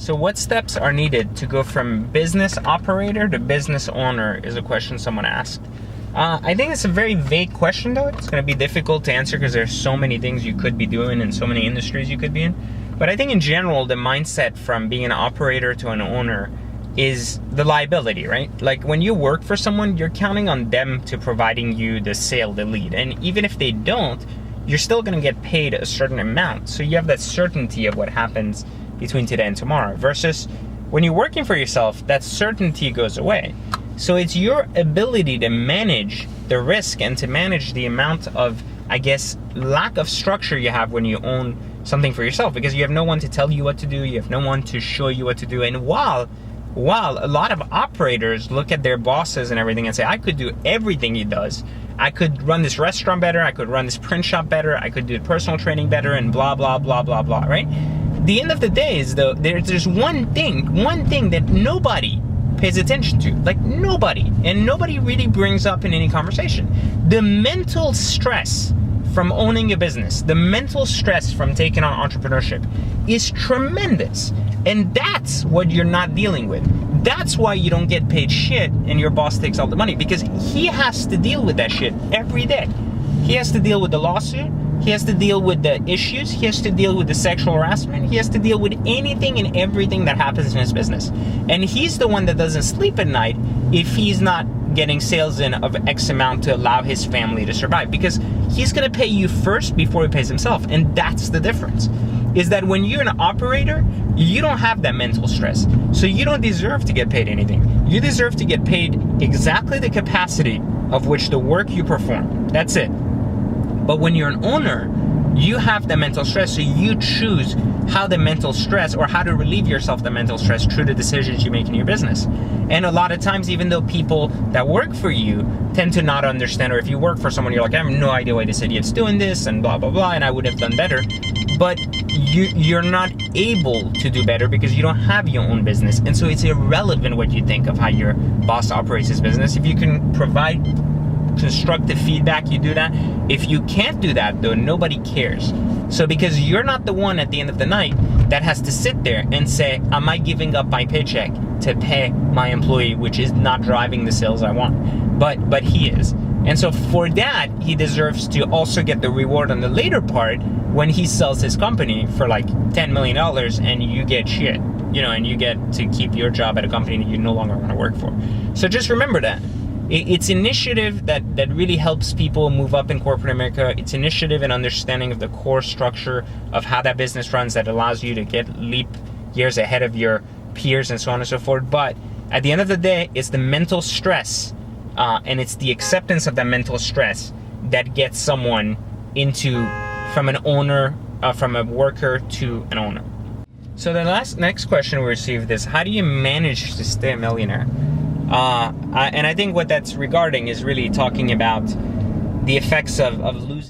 So what steps are needed to go from business operator to business owner is a question someone asked. I think it's a very vague question though. It's going to be difficult to answer because there's so many things you could be doing and so many industries you could be in. But I think in general, the mindset from being an operator to an owner is the liability, right? Like when you work for someone, you're counting on them to providing you the sale, the lead. And even if they don't, you're still going to get paid a certain amount. So you have that certainty of what happens between today and tomorrow, versus when you're working for yourself, that certainty goes away. So it's your ability to manage the risk and to manage the amount of, I guess, lack of structure you have when you own something for yourself, because you have no one to tell you what to do, you have no one to show you what to do. And while a lot of operators look at their bosses and everything and say, I could do everything he does, I could run this restaurant better, I could run this print shop better, I could do personal training better, and blah, blah, blah, blah, blah, right? The end of the day is though, there's one thing that nobody pays attention to, like nobody, and nobody really brings up in any conversation. The mental stress from owning a business, the mental stress from taking on entrepreneurship is tremendous. And that's what you're not dealing with. That's why you don't get paid shit and your boss takes all the money, because he has to deal with that shit every day. He has to deal with the lawsuit. He has to deal with the issues. He has to deal with the sexual harassment. He has to deal with anything and everything that happens in his business. And he's the one that doesn't sleep at night if he's not getting sales in of X amount to allow his family to survive, because he's going to pay you first before he pays himself. And that's the difference, is that when you're an operator, you don't have that mental stress. So you don't deserve to get paid anything. You deserve to get paid exactly the capacity of which the work you perform. That's it. But when you're an owner, you have the mental stress, so you choose how the mental stress, or how to relieve yourself the mental stress through the decisions you make in your business. And a lot of times, even though people that work for you tend to not understand, or if you work for someone, you're like, I have no idea why this idiot's doing this, and blah, blah, blah, and I would have done better. But you're not able to do better because you don't have your own business. And so it's irrelevant what you think of how your boss operates his business. If you can provide constructive feedback, you do that. If you can't do that though, nobody cares. So because you're not the one at the end of the night that has to sit there and say, am I giving up my paycheck to pay my employee, which is not driving the sales I want? But he is. And so for that, he deserves to also get the reward on the later part when he sells his company for like $10 million and you get shit, and you get to keep your job at a company that you no longer want to work for. So just remember that. It's initiative that really helps people move up in corporate America. It's initiative and understanding of the core structure of how that business runs that allows you to get leap years ahead of your peers and so on and so forth. But at the end of the day, it's the mental stress and it's the acceptance of that mental stress that gets someone from an owner, from a worker to an owner. So the next question we received is, how do you manage to stay a millionaire? And I think what that's regarding is really talking about the effects of losing